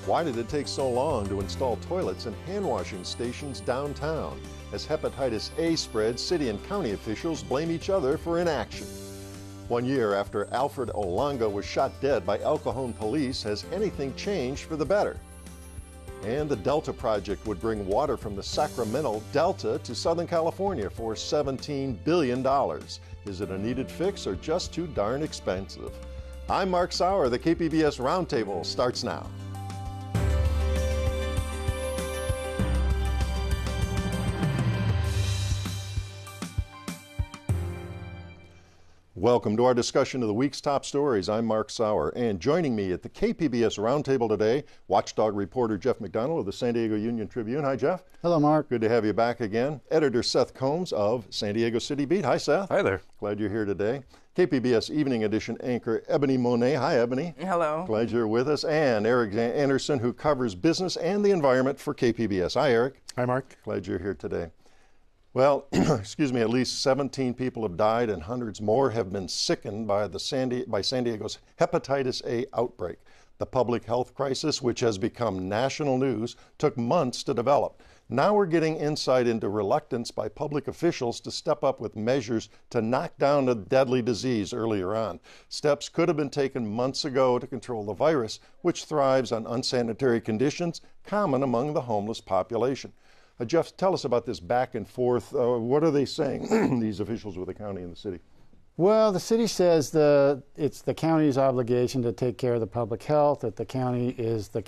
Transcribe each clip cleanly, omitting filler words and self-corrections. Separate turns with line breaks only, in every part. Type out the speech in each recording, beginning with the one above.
Why did it take so long to install toilets and hand washing stations downtown? As hepatitis A spreads, city and county officials blame each other for inaction. 1 year after Alfred Olango was shot dead by El Cajon police, has anything changed for the better? And the Delta project would bring water from the Sacramento Delta to Southern California for $17 billion. Is it a needed fix or just too darn expensive? I'm Mark Sauer. The KPBS Roundtable starts now. Welcome to our discussion of the week's top stories. I'm Mark Sauer, and joining me at the KPBS Roundtable today, watchdog reporter Jeff McDonald of the San Diego Union-Tribune. Hi, Jeff.
Hello, Mark.
Good to have you back again. Editor Seth Combs of San Diego City Beat. Hi, Seth.
Hi there.
Glad you're here today. KPBS Evening Edition anchor Ebony Monet. Hi, Ebony.
Hello.
Glad you're with us. And Eric Anderson, who covers business and the environment for KPBS. Hi, Eric.
Hi, Mark.
Glad you're here today. Well, excuse me, at least 17 people have died and hundreds more have been sickened by San Diego's hepatitis A outbreak. The public health crisis, which has become national news, took months to develop. Now we're getting insight into reluctance by public officials to step up with measures to knock down the deadly disease earlier on. Steps could have been taken months ago to control the virus, which thrives on unsanitary conditions common among the homeless population. Jeff, tell us about this back and forth. What are they saying, these officials with the county and the city?
Well, the city says it's the county's obligation to take care of the public health, that the county is the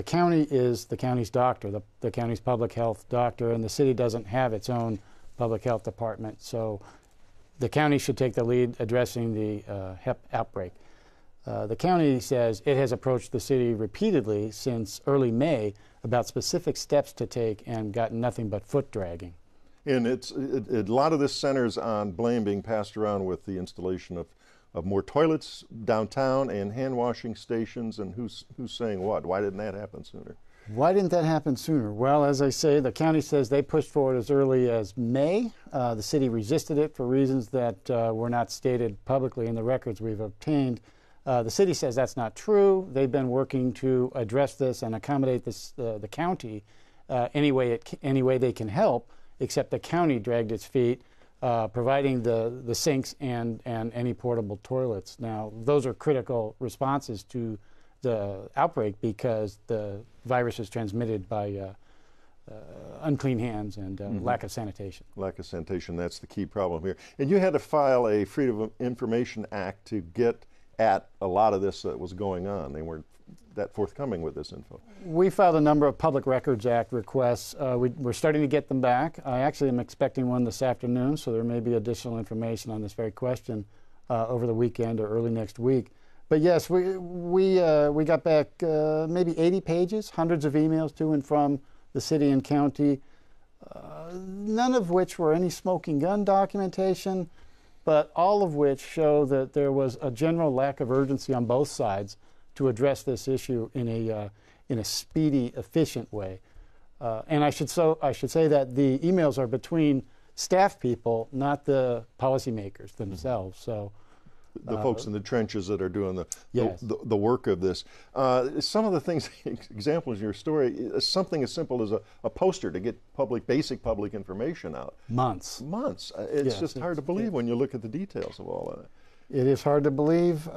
county's doctor, the county's public health doctor, and the city doesn't have its own public health department. So the county should take the lead addressing the hep outbreak. The county says it has approached the city repeatedly since early May about specific steps to take and gotten nothing but foot dragging.
And a lot of this centers on blame being passed around with the installation of more toilets downtown and hand washing stations, and who's saying what? Why didn't that happen sooner?
Why didn't that happen sooner? Well, as I say, the county says they pushed forward as early as May. The city resisted it for reasons that were not stated publicly in the records we've obtained. The city says that's not true. They've been working to address this and accommodate the county any way they can help, except the county dragged its feet, providing the sinks and any portable toilets. Now, those are critical responses to the outbreak because the virus is transmitted by unclean hands and lack of sanitation.
Lack of sanitation, that's the key problem here. And you had to file a Freedom of Information Act to get at a lot of this that was going on. They weren't that forthcoming with this info.
We filed a number of Public Records Act requests. We're starting to get them back. I actually am expecting one this afternoon, so there may be additional information on this very question over the weekend or early next week. But yes, we got back maybe 80 pages, hundreds of emails to and from the city and county, none of which were any smoking gun documentation, but all of which show that there was a general lack of urgency on both sides to address this issue in a speedy, efficient way. And I should say that the emails are between staff people, not the policymakers themselves. So
the folks in the trenches that are doing
yes.
the work of this. Some of the things, examples in your story, is something as simple as a poster to get basic public information out.
Months.
It's
yes,
just hard to believe when you look at the details of all of it.
It is hard to believe.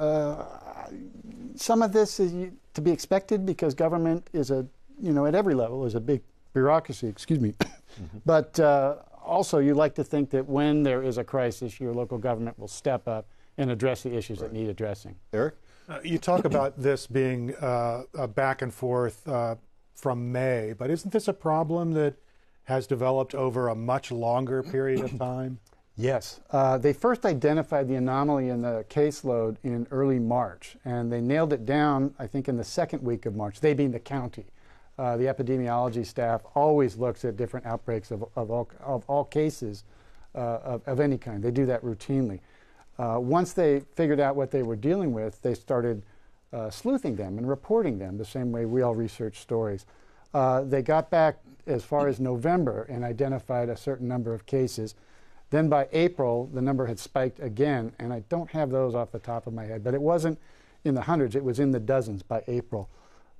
Some of this is to be expected because government is at every level is a big bureaucracy, excuse me. Mm-hmm. But also you like to think that when there is a crisis, your local government will step up and address the issues that need addressing.
Eric?
You talk about this being a back and forth from May, but isn't this a problem that has developed over a much longer period of time?
Yes. They first identified the anomaly in the caseload in early March, and they nailed it down, I think, in the second week of March, they being the county. The epidemiology staff always looks at different outbreaks of all cases of any kind. They do that routinely. Once they figured out what they were dealing with, they started sleuthing them and reporting them the same way we all research stories. They got back as far as November and identified a certain number of cases. Then by April, the number had spiked again, and I don't have those off the top of my head, but it wasn't in the hundreds, it was in the dozens by April.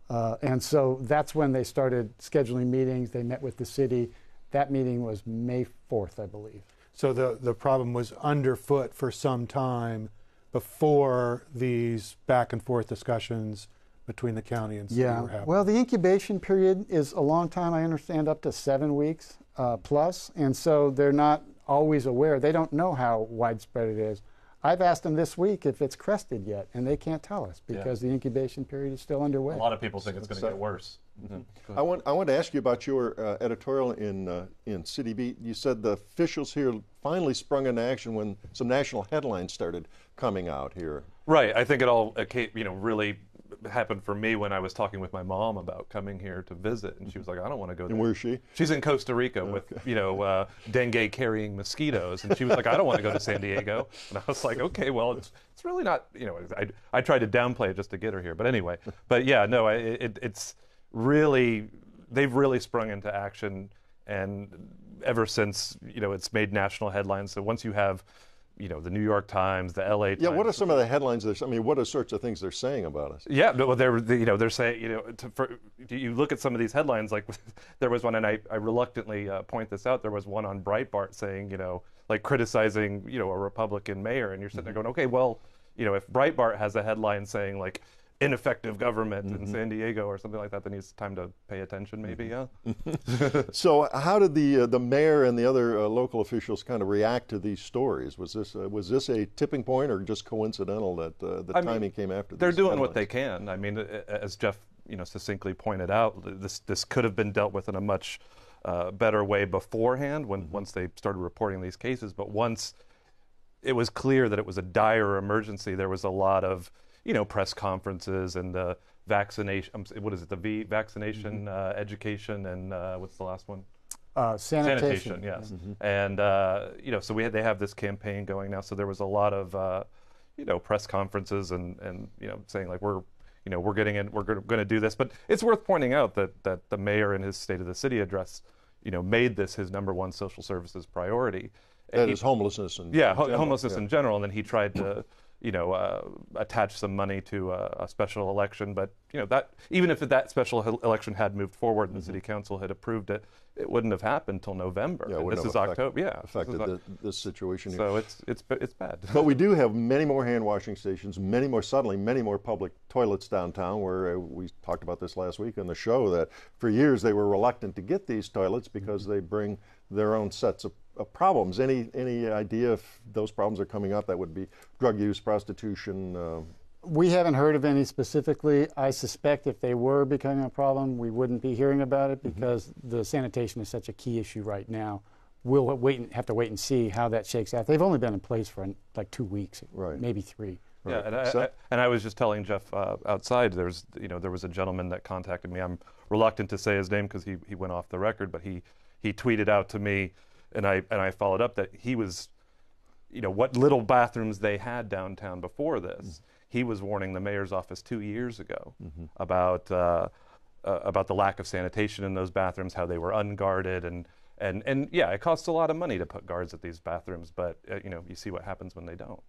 And so that's when they started scheduling meetings. They met with the city. That meeting was May 4th, I believe.
So the problem was underfoot for some time before these back and forth discussions between the county and city were happening.
Well, the incubation period is a long time. I understand up to 7 weeks plus, and so they're not always aware. They don't know how widespread it is. I've asked them this week if it's crested yet, and they can't tell us because the incubation period is still underway.
A lot of people think it's going to get worse.
I want to ask you about your editorial in City Beat. You said the officials here finally sprung into action when some national headlines started coming out here.
Right. I think it all really happened for me when I was talking with my mom about coming here to visit, and she was like, "I don't want to go there."
And where's she?
She's in Costa Rica with dengue carrying mosquitoes, and she was like, "I don't want to go to San Diego." And I was like, "Okay, well, it's really not." I tried to downplay it just to get her here, but anyway. But yeah, no, it's really, they've really sprung into action, and ever since it's made national headlines. So once you have the New York Times, the LA Times.
Yeah, what are some of the headlines? What are sorts of things they're saying about us?
Yeah, well, they're saying, you look at some of these headlines, like there was one, and I reluctantly point this out, there was one on Breitbart saying, criticizing, a Republican mayor, and you're sitting there going, okay, well, if Breitbart has a headline saying, like, ineffective government in San Diego or something like that, then it's time to pay attention, maybe. Yeah.
So how did the mayor and the other local officials kind of react to these stories? Was this a tipping point, or just coincidental that the timing came after?
They're doing what they can. I mean, as Jeff succinctly pointed out, this could have been dealt with in a much better way beforehand once they started reporting these cases. But once it was clear that it was a dire emergency, there was a lot of press conferences and the vaccination. What is it? The vaccination, education, and what's the last one?
Sanitation.
Yes. And so they have this campaign going now. So there was a lot of press conferences and saying like we're getting in, we're going to do this. But it's worth pointing out that the mayor in his State of the City address, made this his #1 social services priority.
That is homelessness in
homelessness in general. And then he tried to attach some money to a special election, but that even if that special election had moved forward and the city council had approved it, it wouldn't have happened till November.
Yeah,
this is October. Yeah,
affected this situation here.
So it's bad.
But we do have many more hand washing stations, many more public toilets downtown. Where we talked about this last week on the show that for years they were reluctant to get these toilets because they bring their own sets of problems. Any idea if those problems are coming up? That would be drug use, prostitution.
We haven't heard of any specifically. I suspect if they were becoming a problem, we wouldn't be hearing about it because the sanitation is such a key issue right now. We'll have to wait and see how that shakes out. They've only been in place for like 2 weeks, maybe 3.
Yeah, and I was just telling Jeff outside. There was a gentleman that contacted me. I'm reluctant to say his name because he went off the record, but he tweeted out to me. And I followed up that he was, what little bathrooms they had downtown before this. He was warning the mayor's office 2 years ago about the lack of sanitation in those bathrooms, how they were unguarded, and yeah, it costs a lot of money to put guards at these bathrooms, but you see what happens when they don't.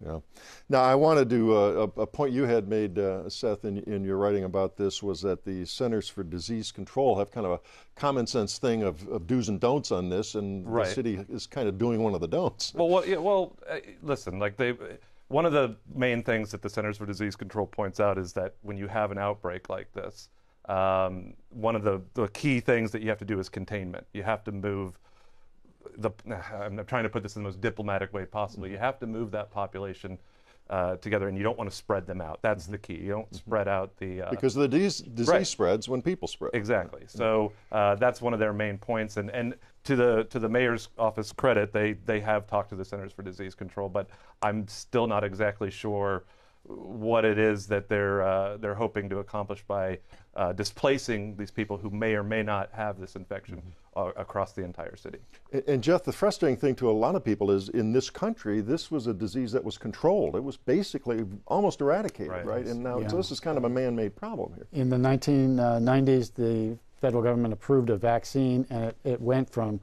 Yeah. Now, I wanted to, a point you had made, Seth, in your writing about this was that the Centers for Disease Control have kind of a common sense thing of do's and don'ts on this, and the city is kind of doing one of the don'ts.
Well, listen, one of the main things that the Centers for Disease Control points out is that when you have an outbreak like this, one of the key things that you have to do is containment. You have to move I'm trying to put this in the most diplomatic way possible. You have to move that population together, and you don't want to spread them out. That's the key. You don't spread out the
because the disease spreads when people spread.
Exactly. So that's one of their main points. And to the mayor's office credit, they have talked to the Centers for Disease Control, but I'm still not exactly sure what it is that they're hoping to accomplish by displacing these people who may or may not have this infection across the entire city.
And Jeff, the frustrating thing to a lot of people is in this country, this was a disease that was controlled. It was basically almost eradicated, right? And now so this is kind of a man-made problem here.
In the 1990s, the federal government approved a vaccine, and it went from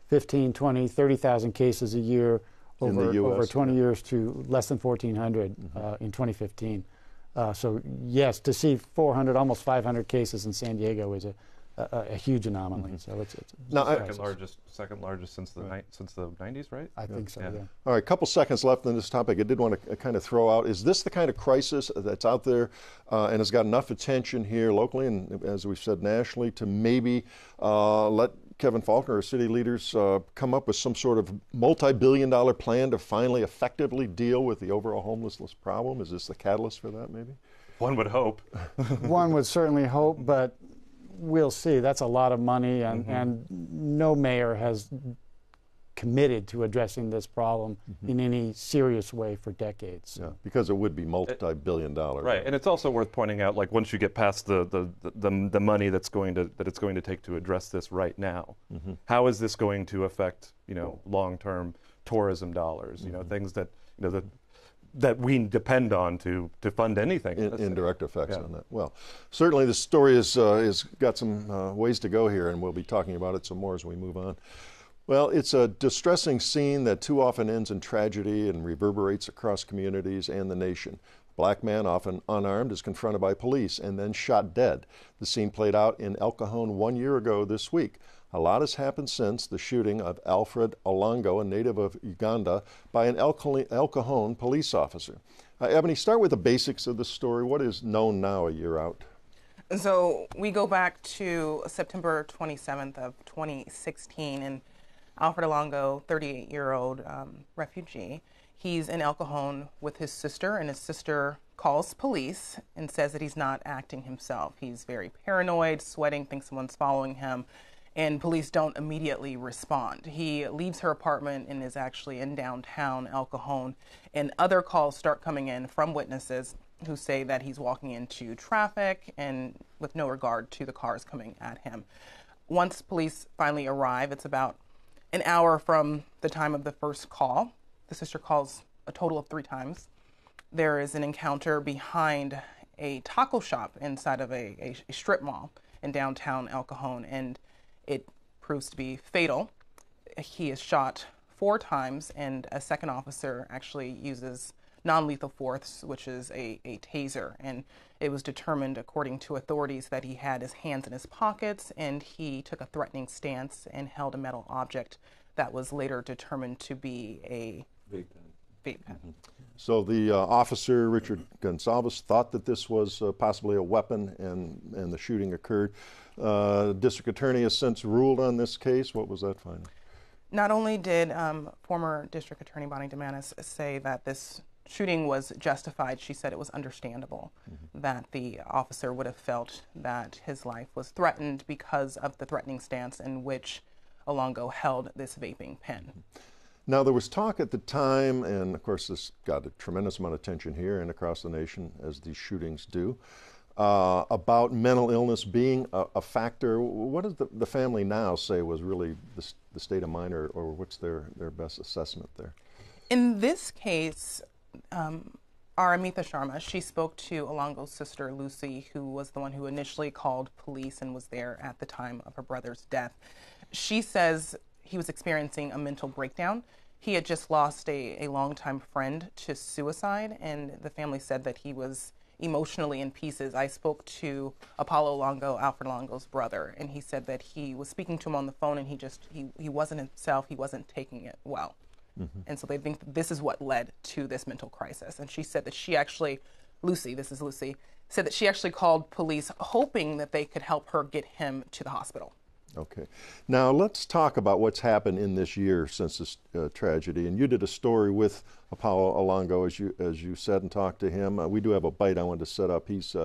15, 20, 30,000 cases a year over 20 years to less than 1,400 in 2015. So yes, to see 400, almost 500 cases in San Diego is a huge anomaly. So it's
now,
second largest since the 90s, right?
I think so. Yeah.
All right, a couple seconds left on this topic. I did want to kind of throw out: is this the kind of crisis that's out there and has got enough attention here locally and, as we've said, nationally, to maybe let Kevin Faulconer or city leaders come up with some sort of multi-billion-dollar plan to finally effectively deal with the overall homelessness problem? Is this the catalyst for that, maybe?
One would hope.
One would certainly hope, but we'll see. That's a lot of money, and no mayor has committed to addressing this problem in any serious way for decades.
Yeah, because it would be multi-billion-dollar.
Right, and it's also worth pointing out, like, once you get past the money that it's going to take to address this right now, how is this going to affect, long-term tourism dollars? Things that that we depend on to fund anything.
Indirect effects on that. Well, certainly the story is got some ways to go here, and we'll be talking about it some more as we move on. Well, it's a distressing scene that too often ends in tragedy and reverberates across communities and the nation. A black man, often unarmed, is confronted by police and then shot dead. The scene played out in El Cajon 1 year ago this week. A lot has happened since the shooting of Alfred Olango, a native of Uganda, by an El Cajon police officer. Ebony, start with the basics of the story. What is known now a year out?
So we go back to September 27th of 2016, and Alfred Olango, 38-year-old refugee, he's in El Cajon with his sister, and his sister calls police and says that he's not acting himself. He's very paranoid, sweating, thinks someone's following him, and police don't immediately respond. He leaves her apartment and is actually in downtown El Cajon, and other calls start coming in from witnesses who say that he's walking into traffic and with no regard to the cars coming at him. Once police finally arrive, it's about an hour from the time of the first call. The sister calls a total of 3 times. There is an encounter behind a taco shop inside of a strip mall in downtown El Cajon, and it proves to be fatal. He is shot 4 times, and a second officer actually uses non-lethal force, which is a taser. And it was determined, according to authorities, that he had his hands in his pockets, and he took a threatening stance and held a metal object that was later determined to be a vape pen.
So the officer, Richard Gonsalves, thought that this was possibly a weapon, and the shooting occurred. District Attorney has since ruled on this case. What was that finding?
Not only did former District Attorney Bonnie DeManis say that this shooting was justified, she said it was understandable that the officer would have felt that his life was threatened because of the threatening stance in which Olango held this vaping pen.
Now, there was talk at the time, and of course this got a tremendous amount of attention here and across the nation, as these shootings do, about mental illness being a factor. What does the family now say was really the state of mind, or what's their best assessment there?
In this case, our Amita Sharma, she spoke to Olango's sister, Lucy, who was the one who initially called police and was there at the time of her brother's death. She says he was experiencing a mental breakdown. He had just lost a longtime friend to suicide, and the family said that he was emotionally in pieces. I spoke to Apollo Longo, Alfred Olango's brother, and he said that he was speaking to him on the phone, and he wasn't himself, he wasn't taking it well. And so they think that this is what led to this mental crisis. And she said that she actually, Lucy, this is Lucy, said that she actually called police hoping that they could help her get him to the hospital.
Okay. Now let's talk about what's happened in this year since this tragedy. And you did a story with Apollo Olango, as you said, and talked to him. We do have a bite I wanted to set up. He's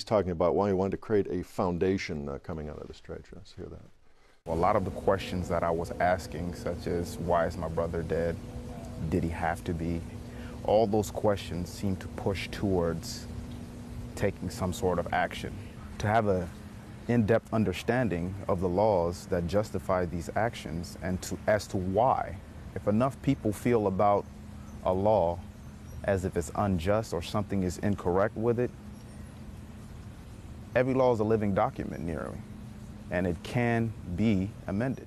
talking about why he wanted to create a foundation coming out of this tragedy. Let's hear that.
A lot of the questions that I was asking, such as why is my brother dead? Did he have to be? All those questions seem to push towards taking some sort of action. To have an in-depth understanding of the laws that justify these actions and as to why. If enough people feel about a law as if it's unjust or something is incorrect with it, every law is a living document nearly, and it can be amended.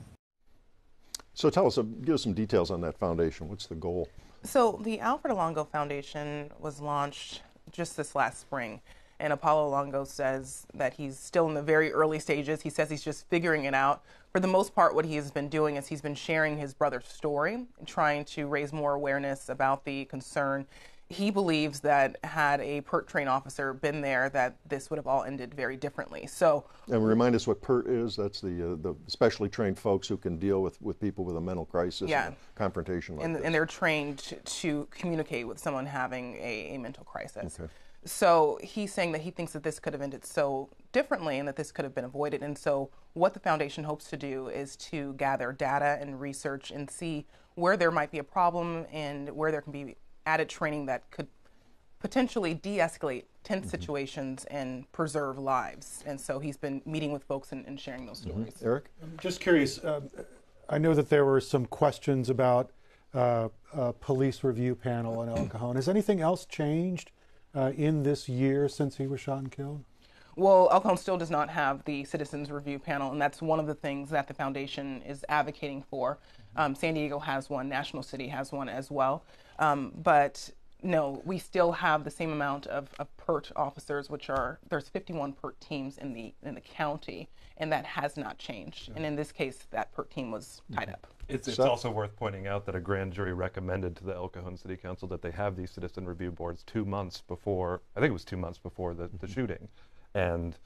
So tell us, give us some details on that foundation. What's the goal?
So the Alfred Olango Foundation was launched just this last spring. And Apollo Longo says that he's still in the very early stages. He says he's just figuring it out. For the most part, what he has been doing is he's been sharing his brother's story, trying to raise more awareness about the concern. He believes that had a PERT trained officer been there, that this would have all ended very differently. So,
and remind us what PERT is. That's the specially trained folks who can deal with people with a mental crisis, and a confrontation like this.
And they're trained to communicate with someone having a mental crisis.
Okay.
So he's saying that he thinks that this could have ended so differently and that this could have been avoided. And so what the foundation hopes to do is to gather data and research and see where there might be a problem and where there can be added training that could potentially de-escalate tense situations and preserve lives. And so he's been meeting with folks and sharing those stories.
Eric?
I'm just curious, I know that there were some questions about a police review panel in El Cajon. Has anything else changed in this year since he was shot and killed?
Well, El Cajon still does not have the Citizens Review Panel, and that's one of the things that the foundation is advocating for. San Diego has one, National City has one as well. But no, we still have the same amount of PERT officers, there's 51 PERT teams in the county, and that has not changed. And in this case, that PERT team was tied up.
It's also worth pointing out that a grand jury recommended to the El Cajon City Council that they have these citizen review boards 2 months before, I think it was 2 months before the shooting. And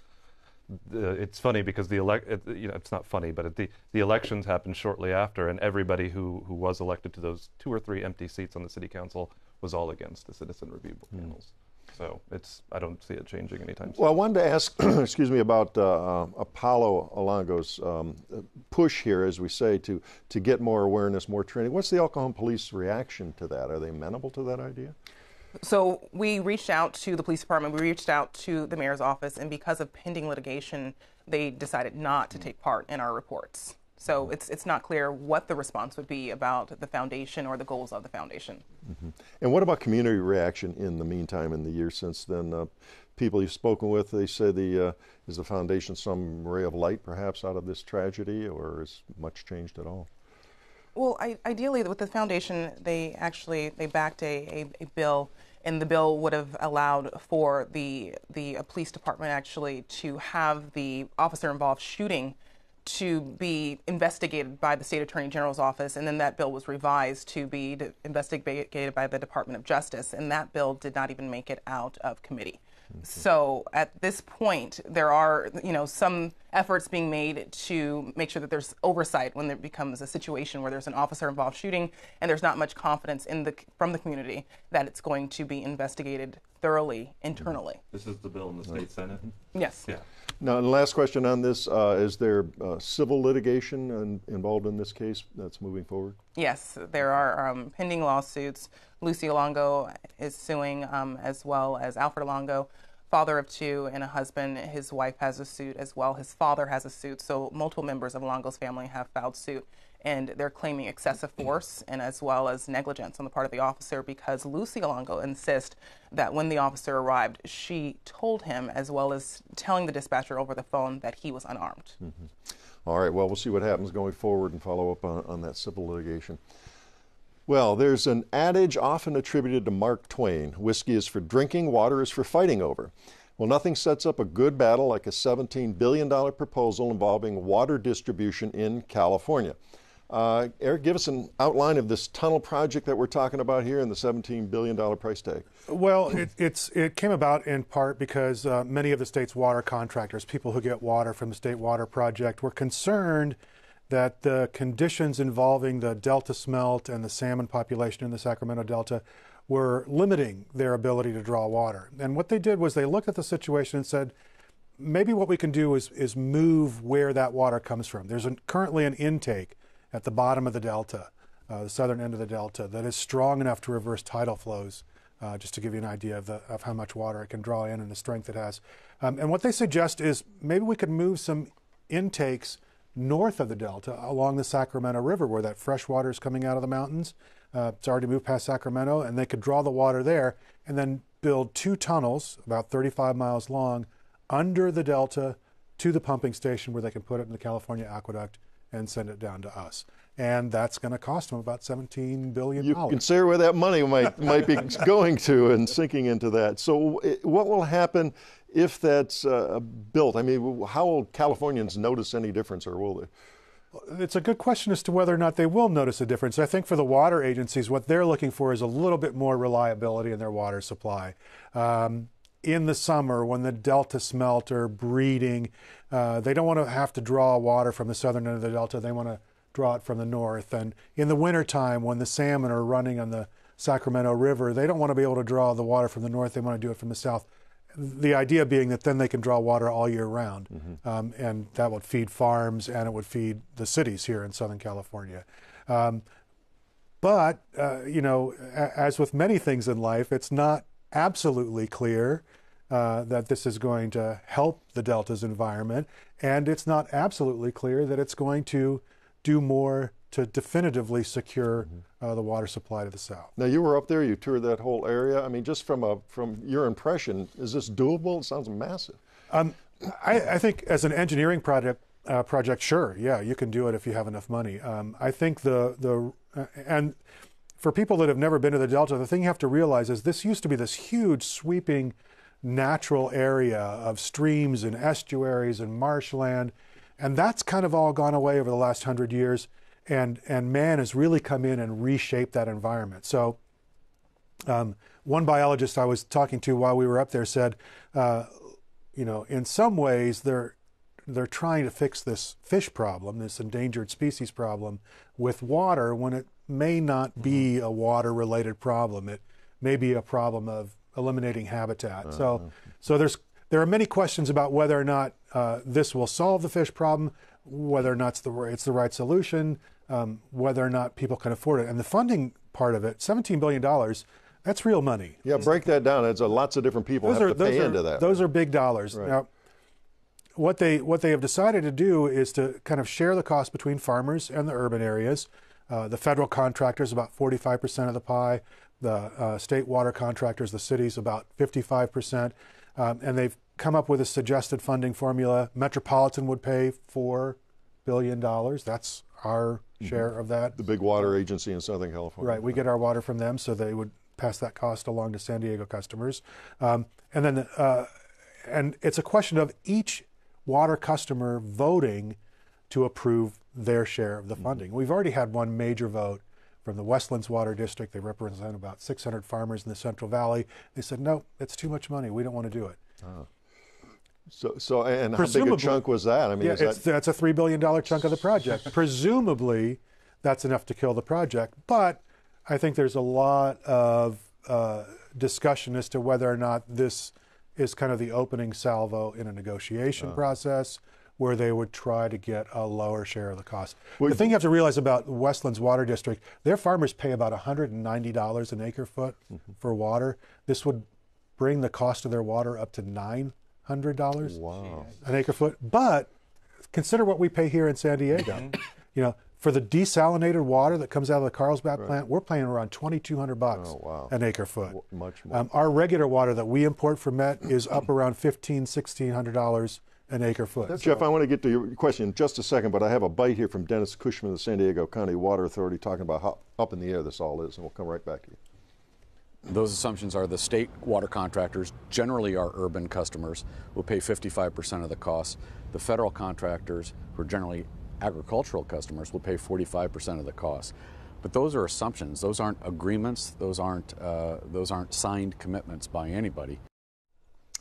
it's funny because it's not funny, but the elections happened shortly after, and everybody who was elected to those 2 or 3 empty seats on the city council was all against the citizen review panels. So I don't see it changing anytime soon.
Well, I wanted to ask, excuse me, about Apollo Olango's push here, as we say, to get more awareness, more training. What's the El Cajon police reaction to that? Are they amenable to that idea?
So we reached out to the police department, we reached out to the mayor's office, and because of pending litigation, they decided not to take part in our reports. So it's not clear what the response would be about the foundation or the goals of the foundation.
And what about community reaction in the meantime, in the years since then? People you've spoken with, they say is the foundation some ray of light perhaps out of this tragedy, or is much changed at all?
Well, ideally, with the foundation, they backed a bill, and the bill would have allowed for the police department actually to have the officer-involved shooting to be investigated by the state attorney general's office, and then that bill was revised to be investigated by the Department of Justice, and that bill did not even make it out of committee. So at this point, there are some efforts being made to make sure that there's oversight when there becomes a situation where there's an officer-involved shooting and there's not much confidence from the community that it's going to be investigated thoroughly internally.
This is the bill in the state Senate?
Yes.
Yeah.
Now, the last question on this, is there civil litigation involved in this case that's moving forward?
Yes, there are pending lawsuits. Lucy Olango is suing, as well as Alfred Olango, father of 2 and a husband. His wife has a suit as well. His father has a suit. So multiple members of Olango's family have filed suit, and they're claiming excessive force and as well as negligence on the part of the officer, because Lucy Olango insists that when the officer arrived, she told him, as well as telling the dispatcher over the phone, that he was unarmed.
All right, well, we'll see what happens going forward and follow up on that civil litigation. Well, there's an adage often attributed to Mark Twain: whiskey is for drinking, water is for fighting over. Well, nothing sets up a good battle like a $17 billion proposal involving water distribution in California. Eric, give us an outline of this tunnel project that we're talking about here and the $17 billion price tag.
Well, it came about in part because many of the state's water contractors, people who get water from the State Water Project, were concerned that the conditions involving the Delta smelt and the salmon population in the Sacramento Delta were limiting their ability to draw water. And what they did was they looked at the situation and said, maybe what we can do is move where that water comes from. There's currently an intake at the bottom of the Delta, the southern end of the Delta, that is strong enough to reverse tidal flows, just to give you an idea of how much water it can draw in and the strength it has. And what they suggest is maybe we could move some intakes north of the Delta along the Sacramento River, where that fresh water is coming out of the mountains. It's already moved past Sacramento, and they could draw the water there and then build 2 tunnels about 35 miles long under the Delta to the pumping station where they can put it in the California aqueduct and send it down to us. And that's going to cost them about $17 billion.
You consider where that money might be going to and sinking into that. So what will happen if that's built? I mean, how will Californians notice any difference, or will they?
It's a good question as to whether or not they will notice a difference. I think for the water agencies, what they're looking for is a little bit more reliability in their water supply. In the summer, when the delta smelt are breeding, they don't want to have to draw water from the southern end of the delta. They want to draw it from the north. And in the wintertime, when the salmon are running on the Sacramento River, they don't want to be able to draw the water from the north. They want to do it from the south. The idea being that then they can draw water all year round. And that would feed farms, and it would feed the cities here in Southern California. But you know, as with many things in life, it's not absolutely clear that this is going to help the Delta's environment, and it's not absolutely clear that it's going to do more to definitively secure the water supply to the south.
Now, you were up there, you toured that whole area. I mean, just from your impression, is this doable? It sounds massive.
I think as an engineering project, sure, yeah, you can do it if you have enough money. I think and for people that have never been to the Delta, the thing you have to realize is this used to be this huge, sweeping, natural area of streams and estuaries and marshland, and that's kind of all gone away over the last 100 years, and man has really come in and reshaped that environment. So one biologist I was talking to while we were up there said, you know, in some ways they're trying to fix this fish problem, this endangered species problem, with water, when it may not be a water-related problem. It may be a problem of eliminating habitat. So there are many questions about whether or not this will solve the fish problem, whether or not it's the right solution, whether or not people can afford it. And the funding part of it, $17 billion, that's real money.
Yeah, break that down. It's lots of different people have to pay into that.
Those are big dollars.
Right.
Now, what they have decided to do is to kind of share the cost between farmers and the urban areas. The federal contractors, about 45% of the pie. The state water contractors, the cities, about 55%. And they've come up with a suggested funding formula. Metropolitan would pay $4 billion. That's our share of that.
The big water agency in Southern California.
Right, we get our water from them, so they would pass that cost along to San Diego customers. And it's a question of each water customer voting to approve their share of the funding. We've already had one major vote from the Westlands Water District. They represent about 600 farmers in the Central Valley. They said, no, it's too much money. We don't want to do it.
So and how big a chunk was that? I mean,
yeah, that's a $3 billion chunk of the project. Presumably, that's enough to kill the project. But I think there's a lot of discussion as to whether or not this is kind of the opening salvo in a negotiation process where they would try to get a lower share of the cost. The thing you have to realize about Westlands Water District, their farmers pay about $190 an acre foot for water. This would bring the cost of their water up to $900 an acre foot. But consider what we pay here in San Diego. You know, for the desalinated water that comes out of the Carlsbad plant, we're paying around $2,200 an acre foot.
Much more.
Our regular water that we import from Met is up around $1,600 an acre foot.
Jeff, I want to get to your question in just a second, but I have a bite here from Dennis Cushman of the San Diego County Water Authority talking about how up in the air this all is, and we'll come right back to you.
Those assumptions are the state water contractors, generally our urban customers, will pay 55% of the costs. The federal contractors, who are generally agricultural customers, will pay 45% of the costs. But those are assumptions. Those aren't agreements. Those aren't signed commitments by anybody.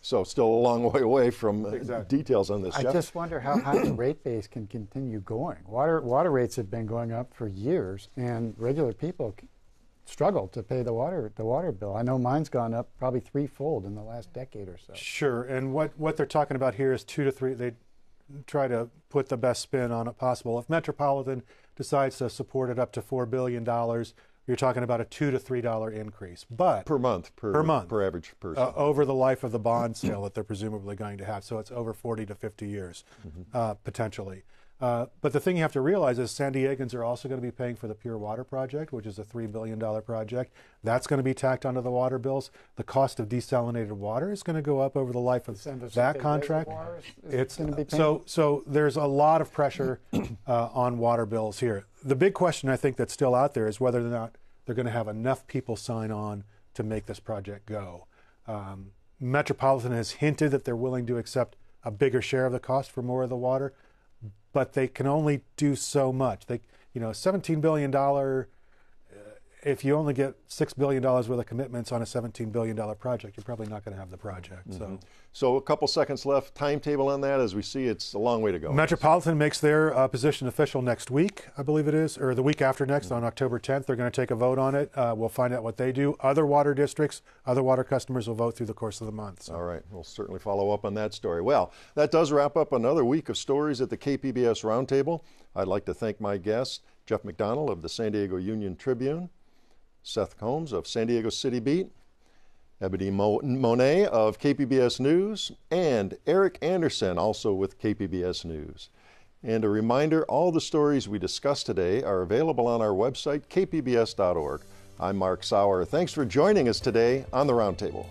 So still a long way away from details on this.
I
Jeff?
just wonder how the rate base can continue going. Water rates have been going up for years, and regular people struggle to pay the water bill. I know mine's gone up probably threefold in the last decade or so.
Sure, and what they're talking about here is 2 to 3. They try to put the best spin on it possible. If Metropolitan decides to support it up to $4 billion, you're talking about a $2 to $3 increase, but
per month, per average person,
over the life of the bond sale that they're presumably going to have. So it's over 40 to 50 years, potentially. But the thing you have to realize is San Diegans are also going to be paying for the Pure Water Project, which is a $3 billion project. That's going to be tacked onto the water bills. The cost of desalinated water is going to go up over the life of that contract. It's going to be so there's a lot of pressure on water bills here. The big question I think that's still out there is whether or not they're going to have enough people sign on to make this project go. Metropolitan has hinted that they're willing to accept a bigger share of the cost for more of the water, but they can only do so much. They, $17 billion, if you only get $6 billion worth of commitments on a $17 billion project, you're probably not going to have the project.
So a couple seconds left. Timetable on that, as we see, it's a long way to go.
Metropolitan makes their position official next week, I believe it is, or the week after next on October 10th. They're going to take a vote on it. We'll find out what they do. Other water districts, other water customers will vote through the course of the month. So.
All right. We'll certainly follow up on that story. Well, that does wrap up another week of stories at the KPBS Roundtable. I'd like to thank my guests, Jeff McDonald of the San Diego Union Tribune, Seth Combs of San Diego City Beat, Ebony Monet of KPBS News, and Eric Anderson, also with KPBS News. And a reminder, all the stories we discussed today are available on our website, kpbs.org. I'm Mark Sauer. Thanks for joining us today on the Roundtable.